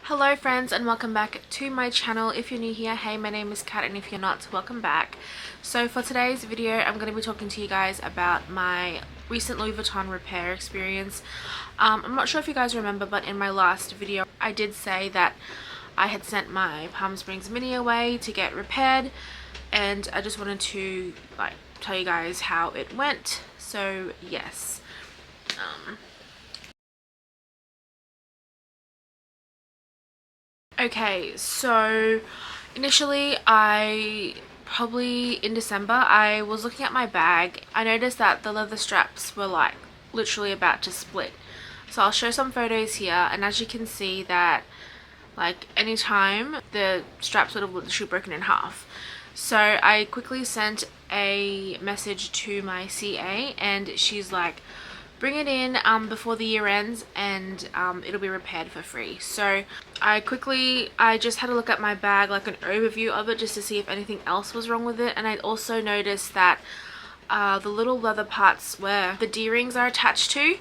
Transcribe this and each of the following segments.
Hello friends, and welcome back to my channel. If you're new here, hey, my name is Kat, and if you're not, welcome back. So for today's video, I'm going to be talking to you guys about my recent Louis Vuitton repair experience. I'm not sure if you guys remember, but in my last video I did say that I had sent my Palm Springs Mini away to get repaired, and I just wanted to tell you guys how it went. So yes, okay, so initially probably in December, I was looking at my bag. I noticed that the leather straps were like literally about to split. So I'll show some photos here, and as you can see that like anytime the straps would have literally broken in half. So I quickly sent a message to my CA, and she's like, bring it in before the year ends, and it'll be repaired for free. So I just had a look at my bag, like an overview of it, just to see if anything else was wrong with it. And I also noticed that the little leather parts where the D-rings are attached to,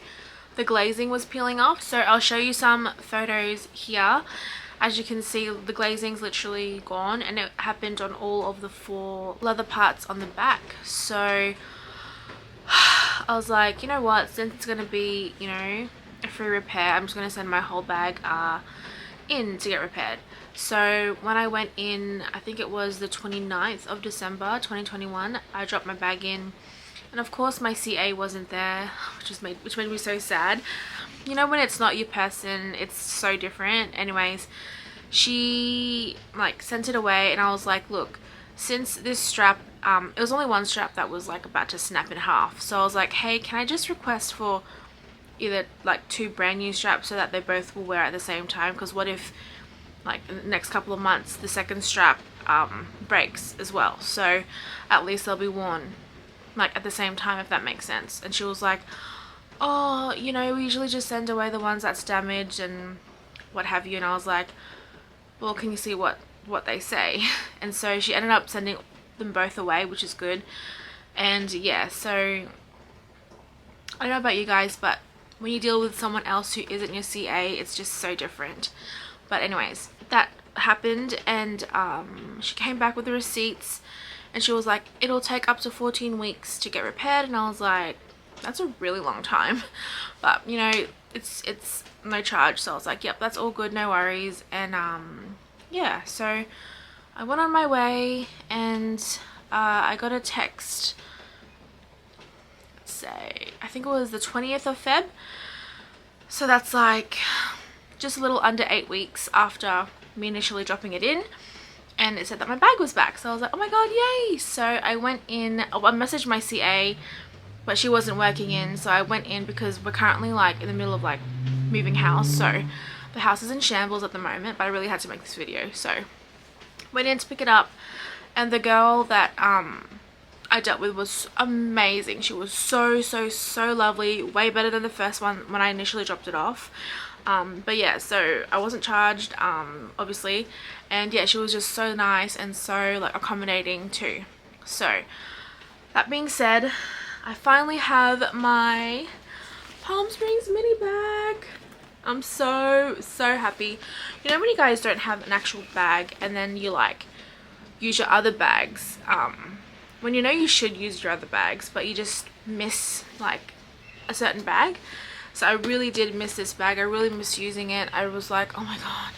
the glazing was peeling off. So I'll show you some photos here. As you can see, the glazing's literally gone, and it happened on all of the 4 leather parts on the back. So I was like, you know what, since it's going to be, you know, a free repair, I'm just going to send my whole bag in to get repaired. So when I went in, I think it was the 29th of December 2021, I dropped my bag in, and of course my CA wasn't there, which made me so sad. You know, when it's not your person, it's so different. Anyways, she like sent it away, and I was like, look, since this strap, it was only one strap that was like about to snap in half. So I was like, hey, can I just request for either like 2 brand new straps so that they both will wear at the same time? Because what if like in the next couple of months the second strap breaks as well? So at least they'll be worn like at the same time, if that makes sense. And she was like, oh, you know, we usually just send away the ones that's damaged and what have you. And I was like, well, can you see what they say? And so she ended up sending them both away, which is good. And yeah, so I don't know about you guys, but when you deal with someone else who isn't your CA, it's just so different. But anyways, that happened, and she came back with the receipts, and she was like, it'll take up to 14 weeks to get repaired. And I was like, that's a really long time, but you know, it's no charge. So I was like, yep, that's all good, no worries. And yeah, so I went on my way, and I got a text, let's say, I think it was the 20th of Feb. So that's like just a little under 8 weeks after me initially dropping it in, and it said that my bag was back. So I was like, oh my god, yay. So I went in, I messaged my CA, but she wasn't working in. So I went in because we're currently like in the middle of like moving house, so the house is in shambles at the moment, but I really had to make this video. So went in to pick it up, and the girl that I dealt with was amazing. She was so lovely, way better than the first one when I initially dropped it off. But yeah, so I wasn't charged, obviously, and yeah, she was just so nice and so like accommodating too. So that being said, I finally have my Palm Springs mini bag. I'm so happy. You know when you guys don't have an actual bag, and then you like use your other bags, when you know you should use your other bags, but you just miss like a certain bag. So I really did miss this bag. I really miss using it. I was like, oh my god,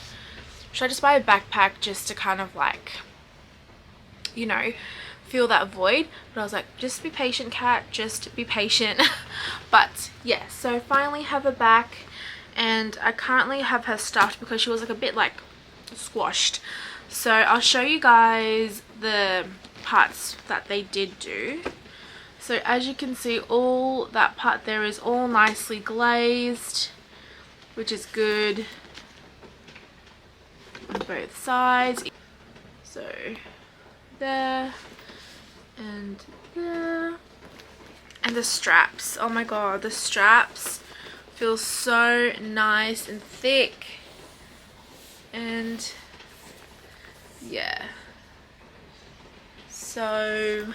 should I just buy a backpack just to kind of like, you know, feel that void? But I was like, just be patient, Kat, just be patient. But yeah, so I finally have her back, and I currently have her stuffed because she was like a bit like squashed. So I'll show you guys the parts that they did do. So as you can see, all that part there is all nicely glazed, which is good on both sides. So there and there. And the straps, oh my god, the straps feel so nice and thick. And yeah, so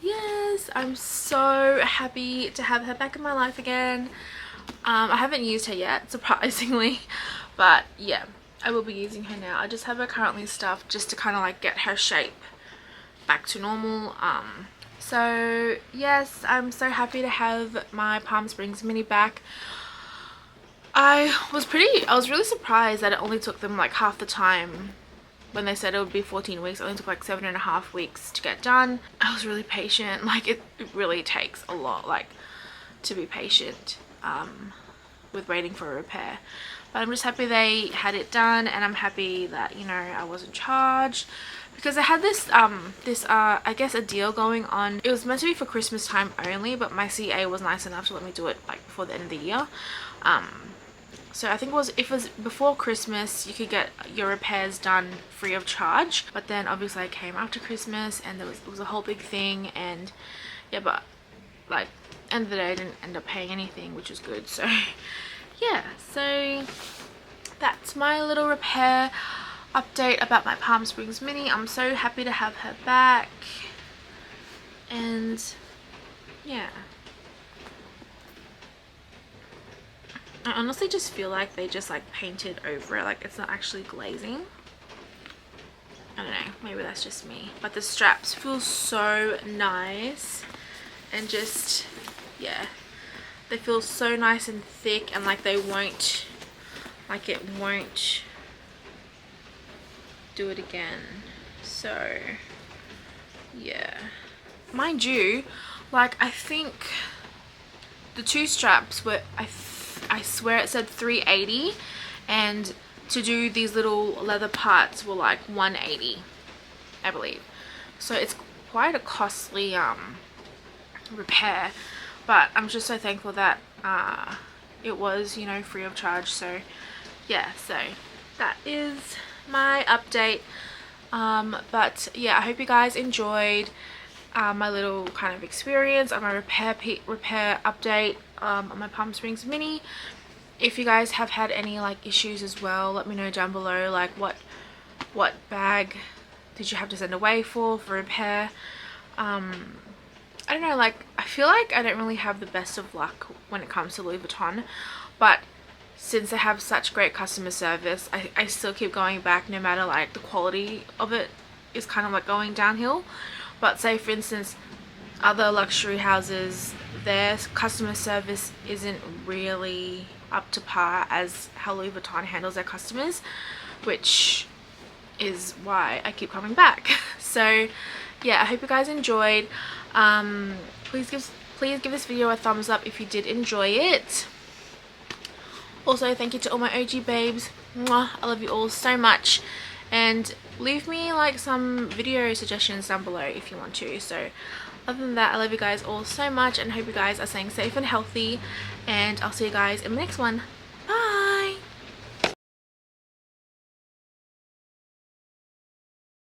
yes, I'm so happy to have her back in my life again. I haven't used her yet, surprisingly, But yeah, I will be using her now. I just have her currently stuffed just to kind of like get her shape back to normal. So yes, I'm so happy to have my Palm Springs mini back. I was really surprised that it only took them like half the time. When they said it would be 14 weeks, it only took like 7.5 weeks to get done. I was really patient. Like it really takes a lot like to be patient with waiting for a repair. But I'm just happy they had it done, and I'm happy that, you know, I wasn't charged, because I had this I guess a deal going on. It was meant to be for Christmas time only, but my CA was nice enough to let me do it like before the end of the year. So I think if it was before Christmas, you could get your repairs done free of charge. But then obviously I came after Christmas, and it was a whole big thing, and yeah, but like end of the day I didn't end up paying anything, which is good. So yeah, so that's my little repair update about my Palm Springs mini. I'm so happy to have her back, and yeah, I honestly just feel like they just like painted over it, like it's not actually glazing. I don't know, maybe that's just me, but the straps feel so nice, and just yeah, they feel so nice and thick, and like they won't, like it won't do it again. So yeah, mind you, like I think the two straps were, I swear it said 380, and to do these little leather parts were like 180, I believe. So it's quite a costly repair, but I'm just so thankful that it was, you know, free of charge. So yeah, so that is my update. But yeah, I hope you guys enjoyed my little kind of experience on my repair update on my Palm Springs mini. If you guys have had any like issues as well, let me know down below, like what bag did you have to send away for repair. I don't know, like I feel like I don't really have the best of luck when it comes to Louis Vuitton, but since they have such great customer service, I still keep going back, no matter like the quality of it is kind of like going downhill. But say for instance other luxury houses, their customer service isn't really up to par as how Louis Vuitton handles their customers, which is why I keep coming back. So yeah, I hope you guys enjoyed. Please give this video a thumbs up if you did enjoy it. Also, thank you to all my OG babes. Mwah, I love you all so much, and leave me like some video suggestions down below if you want to. So other than that, I love you guys all so much, and hope you guys are staying safe and healthy, and I'll see you guys in the next one.